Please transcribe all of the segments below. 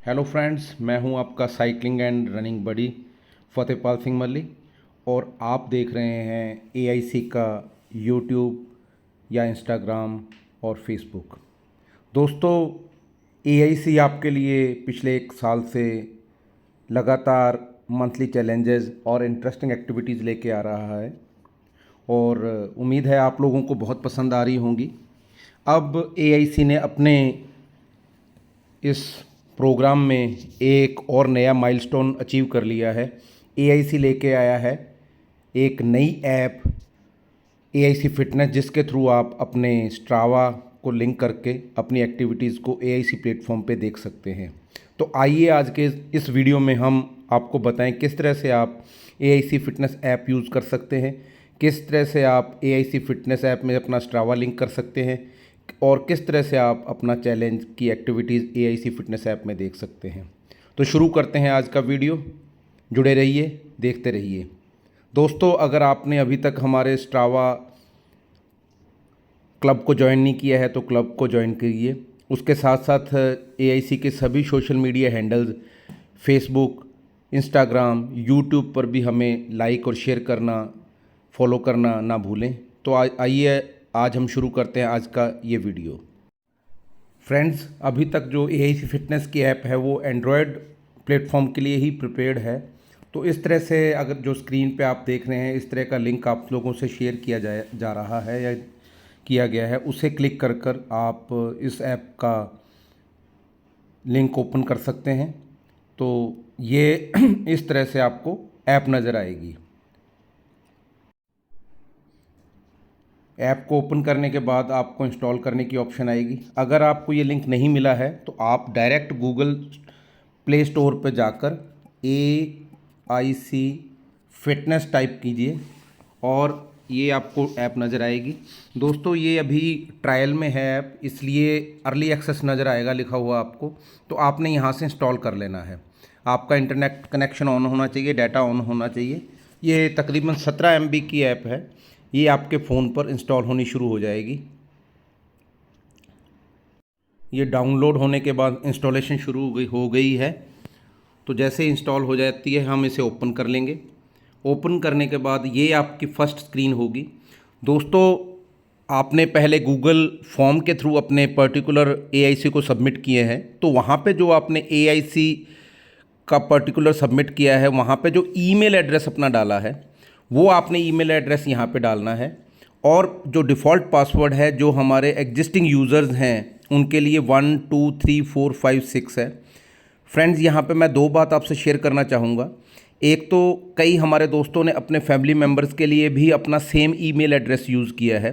Hello friends, मैं हूं आपका साइकिलिंग एंड रनिंग बडी फतेहपाल सिंह मल्ली और आप देख रहे हैं एआईसी का यूट्यूब या इंस्टाग्राम और फेसबुक। दोस्तों, एआईसी आपके लिए पिछले एक साल से लगातार मंथली चैलेंजेस और इंटरेस्टिंग एक्टिविटीज़ लेके आ रहा है और उम्मीद है आप लोगों को बहुत पसंद आ रही होंगी। अब एआईसी ने अपने इस प्रोग्राम में एक और नया माइलस्टोन अचीव कर लिया है। एआईसी लेके आया है एक नई ऐप एआईसी फिटनेस, जिसके थ्रू आप अपने स्ट्रावा को लिंक करके अपनी एक्टिविटीज़ को एआईसी प्लेटफॉर्म पे देख सकते हैं। तो आइए आज के इस वीडियो में हम आपको बताएं किस तरह से आप एआईसी फिटनेस ऐप यूज़ कर सकते हैं, किस तरह से आप एआईसी फिटनेस ऐप में अपना स्ट्रावा लिंक कर सकते हैं और किस तरह से आप अपना चैलेंज की एक्टिविटीज़ एआईसी फिटनेस ऐप में देख सकते हैं। तो शुरू करते हैं आज का वीडियो। जुड़े रहिए, देखते रहिए। दोस्तों, अगर आपने अभी तक हमारे स्ट्रावा क्लब को ज्वाइन नहीं किया है तो क्लब को ज्वाइन करिए। उसके साथ साथ एआईसी के सभी social media handles Facebook, Instagram, YouTube पर भी हमें लाइक और शेयर करना, फॉलो करना ना भूलें। तो आइए आज हम शुरू करते हैं आज का ये वीडियो। फ्रेंड्स, अभी तक जो एआईसी फिटनेस की ऐप है वो एंड्रॉयड प्लेटफॉर्म के लिए ही प्रिपेयर्ड है। तो इस तरह से अगर जो स्क्रीन पे आप देख रहे हैं, इस तरह का लिंक आप लोगों से शेयर किया जा रहा है या किया गया है, उसे क्लिक कर कर आप इस ऐप का लिंक ओपन कर सकते हैं। तो ये इस तरह से आपको ऐप नज़र आएगी। ऐप को ओपन करने के बाद आपको इंस्टॉल करने की ऑप्शन आएगी। अगर आपको ये लिंक नहीं मिला है तो आप डायरेक्ट गूगल प्ले स्टोर पर जाकर एआईसी फिटनेस टाइप कीजिए और ये आपको ऐप नज़र आएगी। दोस्तों, ये अभी ट्रायल में है ऐप, इसलिए अर्ली एक्सेस नज़र आएगा लिखा हुआ आपको। तो आपने यहाँ से इंस्टॉल कर लेना है। आपका इंटरनेट कनेक्शन ऑन होना चाहिए, डाटा ऑन होना चाहिए। ये तकरीबन 17 MB की ऐप है। ये आपके फ़ोन पर इंस्टॉल होनी शुरू हो जाएगी। ये डाउनलोड होने के बाद इंस्टॉलेशन शुरू हो गई है। तो जैसे इंस्टॉल हो जाती है हम इसे ओपन कर लेंगे। ओपन करने के बाद ये आपकी फ़र्स्ट स्क्रीन होगी। दोस्तों, आपने पहले गूगल फॉर्म के थ्रू अपने पर्टिकुलर एआईसी को सबमिट किए हैं, तो वहाँ पे जो आपने एआईसी का पर्टिकुलर सबमिट किया है, वहाँ पे जो ईमेल एड्रेस अपना डाला है, वो आपने ईमेल एड्रेस यहाँ पे डालना है। और जो डिफ़ॉल्ट पासवर्ड है, जो हमारे एग्जिस्टिंग यूज़र्स हैं उनके लिए 1 2 3 4 5 6 है। फ्रेंड्स, यहाँ पे मैं दो बात आपसे शेयर करना चाहूँगा। एक तो कई हमारे दोस्तों ने अपने फैमिली मेम्बर्स के लिए भी अपना सेम ईमेल एड्रेस यूज़ किया है।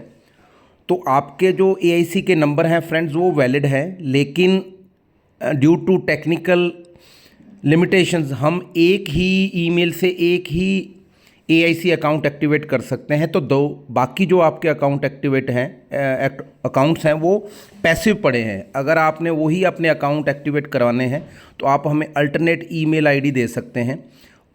तो आपके जो एआईसी के नंबर हैं फ्रेंड्स, वो वैलिड हैं, लेकिन ड्यू टू टेक्निकल लिमिटेशंस हम एक ही ईमेल से एक ही एआईसी अकाउंट एक्टिवेट कर सकते हैं। तो दो बाकी जो आपके अकाउंट एक्टिवेट हैं अकाउंट्स हैं वो पैसिव पड़े हैं। अगर आपने वही अपने अकाउंट एक्टिवेट करवाने हैं तो आप हमें अल्टरनेट ईमेल आईडी दे सकते हैं,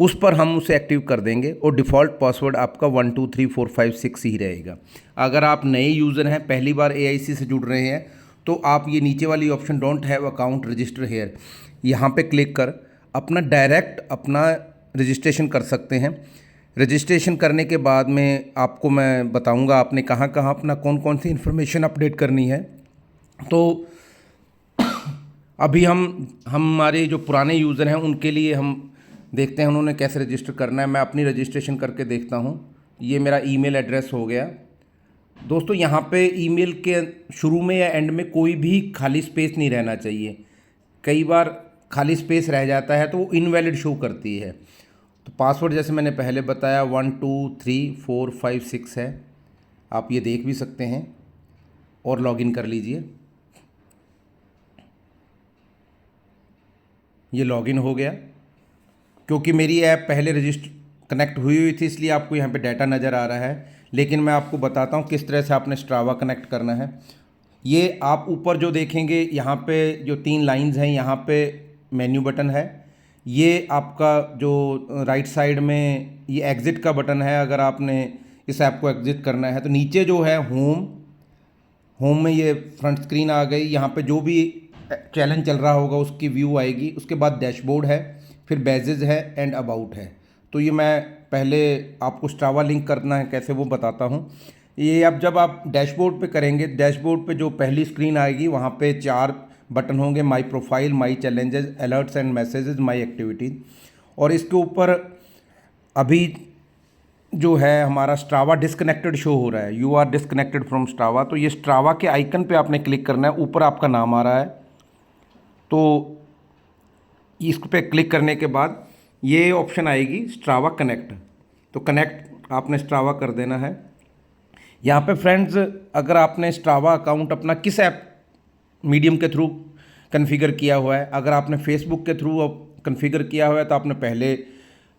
उस पर हम उसे एक्टिव कर देंगे और डिफ़ॉल्ट पासवर्ड आपका 1 2 3 4 5 6 ही रहेगा। अगर आप नए यूज़र हैं, पहली बार एआईसी से जुड़ रहे हैं, तो आप ये नीचे वाली option don't have account register here, यहाँ पे क्लिक कर अपना रजिस्ट्रेशन कर सकते हैं। रजिस्ट्रेशन करने के बाद में आपको मैं बताऊंगा आपने कहाँ कहाँ अपना कौन कौन सी इन्फॉर्मेशन अपडेट करनी है। तो अभी हमारे जो पुराने यूज़र हैं उनके लिए हम देखते हैं उन्होंने कैसे रजिस्टर करना है। मैं अपनी रजिस्ट्रेशन करके देखता हूँ। ये मेरा ईमेल एड्रेस हो गया। दोस्तों, यहाँ पे ईमेल के शुरू में या एंड में कोई भी खाली स्पेस नहीं रहना चाहिए। कई बार खाली स्पेस रह जाता है तो वो इनवैलिड शो करती है। तो पासवर्ड जैसे मैंने पहले बताया 1 2 3 4 5 6 है। आप ये देख भी सकते हैं और लॉगिन कर लीजिए। ये लॉगिन हो गया। क्योंकि मेरी ऐप पहले रजिस्टर कनेक्ट हुई थी, इसलिए आपको यहाँ पे डाटा नज़र आ रहा है। लेकिन मैं आपको बताता हूँ किस तरह से आपने स्ट्रावा कनेक्ट करना है। ये आप ऊपर जो देखेंगे, यहाँ पे जो 3 लाइंस हैं, यहाँ पे मेन्यू बटन है। ये आपका जो राइट साइड में ये एग्ज़िट का बटन है। अगर आपने इस ऐप को एग्ज़िट करना है तो नीचे जो है होम में ये फ्रंट स्क्रीन आ गई। यहाँ पे जो भी चैलेंज चल रहा होगा उसकी व्यू आएगी। उसके बाद डैशबोर्ड है, फिर बैजेज है एंड अबाउट है। तो ये मैं पहले आपको स्ट्रावा लिंक करना है कैसे वो बताता हूँ। ये अब जब आप डैशबोर्ड पे करेंगे, डैशबोर्ड पे जो पहली स्क्रीन आएगी वहाँ पे 4 बटन होंगे, my profile, my challenges, alerts and messages, my activities. और इसके ऊपर अभी जो है हमारा स्ट्रावा डिस्कनेक्टेड शो हो रहा है, you are disconnected from Strava. तो ये स्ट्रावा के आइकन पे आपने क्लिक करना है, ऊपर आपका नाम आ रहा है, तो इस पे क्लिक करने के बाद ये ऑप्शन आएगी स्ट्रावा कनेक्ट। तो कनेक्ट आपने स्ट्रावा कर देना है। यहाँ पे फ्रेंड्स, अगर आपने स्ट्रावा अकाउंट अपना किस ऐप मीडियम के थ्रू कॉन्फ़िगर किया हुआ है, अगर आपने फेसबुक के थ्रू कॉन्फ़िगर किया हुआ है तो आपने पहले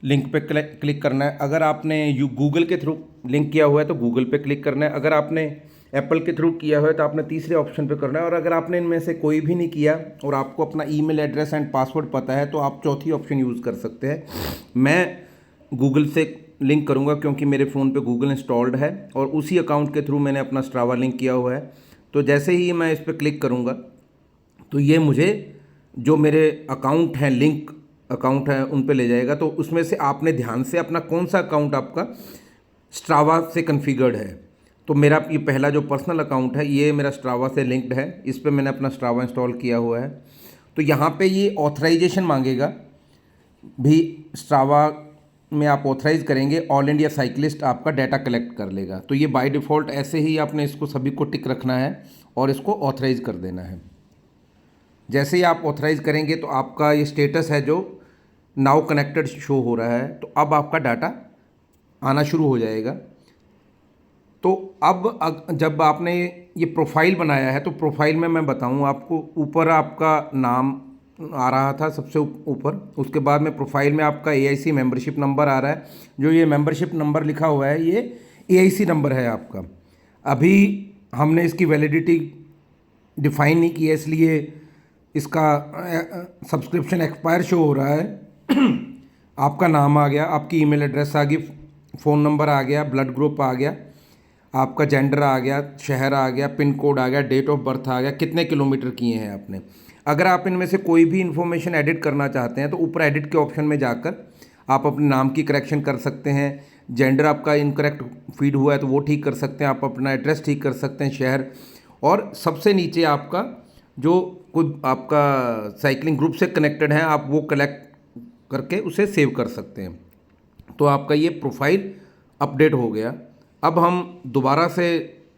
लिंक पे क्लिक करना है। अगर आपने गूगल के थ्रू लिंक किया हुआ है तो गूगल पे क्लिक करना है। अगर आपने एप्पल के थ्रू किया हुआ है तो आपने तीसरे ऑप्शन पे करना है। और अगर आपने इनमें से कोई भी नहीं किया और आपको अपना ईमेल एड्रेस एंड पासवर्ड पता है तो आप चौथी ऑप्शन यूज़ कर सकते हैं। मैं गूगल से लिंक करूंगा क्योंकि मेरे फ़ोन पे गूगल इंस्टॉल्ड है और उसी अकाउंट के थ्रू मैंने अपना स्ट्रावा लिंक किया हुआ है। तो जैसे ही मैं इस पर क्लिक करूंगा तो ये मुझे जो मेरे अकाउंट हैं, लिंक अकाउंट है, उन पे ले जाएगा। तो उसमें से आपने ध्यान से अपना कौन सा अकाउंट आपका स्ट्रावा से कॉन्फ़िगर्ड है। तो मेरा ये पहला जो पर्सनल अकाउंट है ये मेरा स्ट्रावा से लिंक्ड है, इस पर मैंने अपना स्ट्रावा इंस्टॉल किया हुआ है। तो यहाँ पे ये ऑथराइजेशन मांगेगा भी, स्ट्रावा में आप ऑथराइज़ करेंगे, ऑल इंडिया साइकिलिस्ट आपका डाटा कलेक्ट कर लेगा। तो ये बाय डिफ़ॉल्ट ऐसे ही आपने इसको सभी को टिक रखना है और इसको ऑथराइज़ कर देना है। जैसे ही आप ऑथराइज़ करेंगे तो आपका ये स्टेटस है जो नाउ कनेक्टेड शो हो रहा है, तो अब आपका डाटा आना शुरू हो जाएगा। तो अब जब आपने ये प्रोफाइल बनाया है तो प्रोफाइल में मैं बताऊं आपको, ऊपर आपका नाम आ रहा था सबसे ऊपर, उसके बाद में प्रोफाइल में आपका AIC मेंबरशिप नंबर आ रहा है। जो ये मेंबरशिप नंबर लिखा हुआ है ये AIC नंबर है आपका। अभी हमने इसकी वैलिडिटी डिफाइन नहीं की है, इसलिए इसका सब्सक्रिप्शन एक्सपायर शो हो रहा है। आपका नाम आ गया, आपकी ईमेल एड्रेस आ गई, फ़ोन नंबर आ गया, ब्लड ग्रुप आ गया, आपका जेंडर आ गया, शहर आ गया, पिन कोड आ गया, डेट ऑफ बर्थ आ गया, कितने किलोमीटर किए हैं आपने। अगर आप इनमें से कोई भी इन्फॉर्मेशन एडिट करना चाहते हैं तो ऊपर एडिट के ऑप्शन में जाकर आप अपने नाम की करेक्शन कर सकते हैं। जेंडर आपका इनकरेक्ट फीड हुआ है तो वो ठीक कर सकते हैं, आप अपना एड्रेस ठीक कर सकते हैं, शहर। और सबसे नीचे आपका जो कोई आपका साइकिलिंग ग्रुप से कनेक्टेड है आप वो कलेक्ट करके उसे सेव कर सकते हैं। तो आपका ये प्रोफाइल अपडेट हो गया। अब हम दोबारा से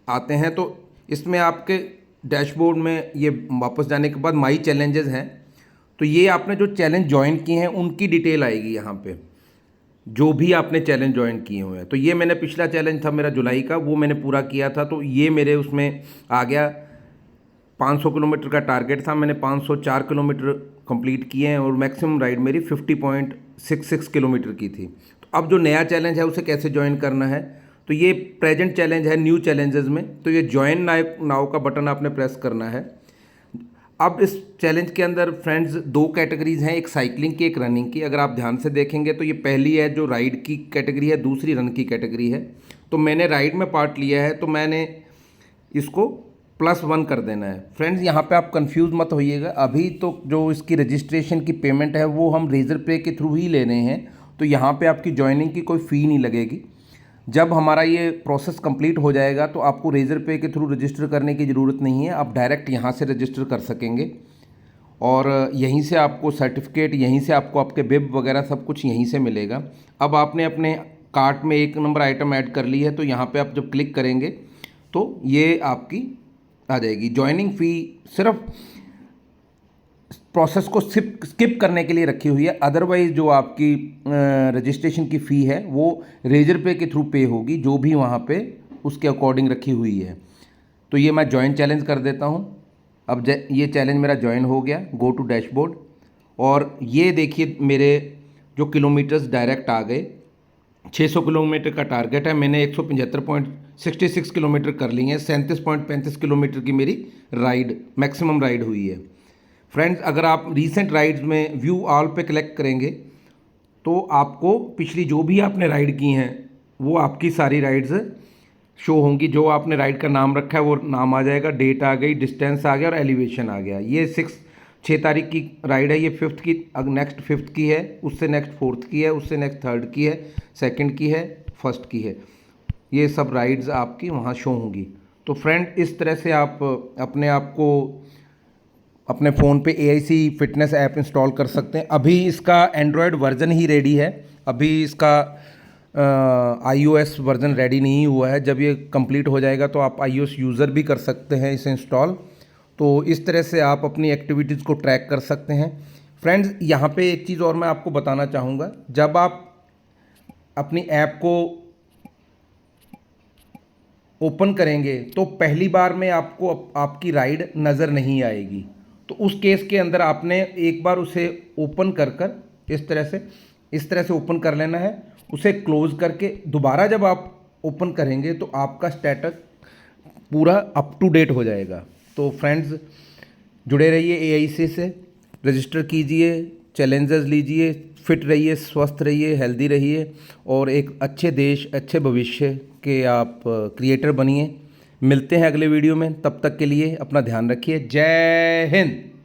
आते हैं तो इसमें आपके डैशबोर्ड में ये वापस जाने के बाद माई चैलेंजेस हैं, तो ये आपने जो चैलेंज ज्वाइन किए हैं उनकी डिटेल आएगी यहाँ पे, जो भी आपने चैलेंज ज्वाइन किए हुए हैं। तो ये मैंने पिछला चैलेंज था मेरा जुलाई का, वो मैंने पूरा किया था, तो ये मेरे उसमें आ गया। 500 किलोमीटर का टारगेट था, मैंने 504 किलोमीटर कंप्लीट किए हैं और मैक्सिमम राइड मेरी 50.66 किलोमीटर की थी। तो अब जो नया चैलेंज है उसे कैसे ज्वाइन करना है, तो ये प्रेजेंट चैलेंज है न्यू चैलेंजेस में। तो ये ज्वाइन नाउ का बटन आपने प्रेस करना है। अब इस चैलेंज के अंदर फ्रेंड्स 2 कैटेगरीज हैं, एक साइकिलिंग की, एक रनिंग की। अगर आप ध्यान से देखेंगे तो ये पहली है जो राइड की कैटेगरी है, दूसरी रन की कैटेगरी है। तो मैंने राइड में पार्ट लिया है तो मैंने इसको +1 कर देना है। फ्रेंड्स यहाँ पे आप कंफ्यूज मत होइएगा, अभी तो जो इसकी रजिस्ट्रेशन की पेमेंट है वो हम रेजर पे के थ्रू ही ले रहे हैं, तो यहाँ पे आपकी ज्वाइनिंग की कोई फ़ी नहीं लगेगी। जब हमारा ये प्रोसेस कंप्लीट हो जाएगा तो आपको रेजर पे के थ्रू रजिस्टर करने की ज़रूरत नहीं है, आप डायरेक्ट यहाँ से रजिस्टर कर सकेंगे और यहीं से आपको सर्टिफिकेट, यहीं से आपको आपके बिब वगैरह सब कुछ यहीं से मिलेगा। अब आपने अपने कार्ट में 1 नंबर आइटम ऐड कर ली है तो यहाँ पे आप जब क्लिक करेंगे तो ये आपकी आ जाएगी। ज्वाइनिंग फ़ी सिर्फ प्रोसेस को स्किप करने के लिए रखी हुई है, अदरवाइज़ जो आपकी रजिस्ट्रेशन की फ़ी है वो रेजर पे के थ्रू पे होगी, जो भी वहाँ पे उसके अकॉर्डिंग रखी हुई है। तो ये मैं ज्वाइन चैलेंज कर देता हूँ। अब ये चैलेंज मेरा ज्वाइन हो गया। गो टू डैशबोर्ड और ये देखिए मेरे जो किलोमीटर्स डायरेक्ट आ गए। 600 किलोमीटर का टारगेट है, मैंने 175.66 किलोमीटर कर लिए हैं। 37.35 किलोमीटर की मेरी राइड मैक्सिमम राइड हुई है। फ्रेंड्स अगर आप रीसेंट राइड्स में व्यू ऑल पे क्लिक करेंगे तो आपको पिछली जो भी आपने राइड की हैं वो आपकी सारी राइड्स शो होंगी। जो आपने राइड का नाम रखा है वो नाम आ जाएगा, डेट आ गई, डिस्टेंस आ गया और एलिवेशन आ गया। ये 6 तारीख की राइड है, ये 5th की, नेक्स्ट 5th की है, उससे नेक्स्ट 4th की है, उससे नेक्स्ट 3rd की है, 2nd की है, 1st की है। ये सब राइड्स आपकी वहाँ शो होंगी। तो फ्रेंड, इस तरह से आप अपने आप को अपने फ़ोन पे AIC फिटनेस ऐप इंस्टॉल कर सकते हैं। अभी इसका एंड्रॉयड वर्जन ही रेडी है, अभी इसका iOS वर्जन रेडी नहीं हुआ है। जब ये कंप्लीट हो जाएगा तो आप iOS यूज़र भी कर सकते हैं इसे इंस्टॉल। तो इस तरह से आप अपनी एक्टिविटीज़ को ट्रैक कर सकते हैं। फ्रेंड्स, यहाँ पे एक चीज़ और मैं आपको बताना चाहूँगा। जब आप अपनी ऐप को ओपन करेंगे तो पहली बार में आपको आपकी राइड नज़र नहीं आएगी। तो उस केस के अंदर आपने एक बार उसे ओपन कर कर इस तरह से ओपन कर लेना है। उसे क्लोज़ करके दोबारा जब आप ओपन करेंगे तो आपका स्टेटस पूरा अप टू डेट हो जाएगा। तो फ्रेंड्स, जुड़े रहिए AIC से, रजिस्टर कीजिए, चैलेंजेस लीजिए, फिट रहिए, स्वस्थ रहिए, हेल्दी रहिए और एक अच्छे देश, अच्छे भविष्य के आप क्रिएटर बनिए। मिलते हैं अगले वीडियो में, तब तक के लिए अपना ध्यान रखिए। जय हिंद।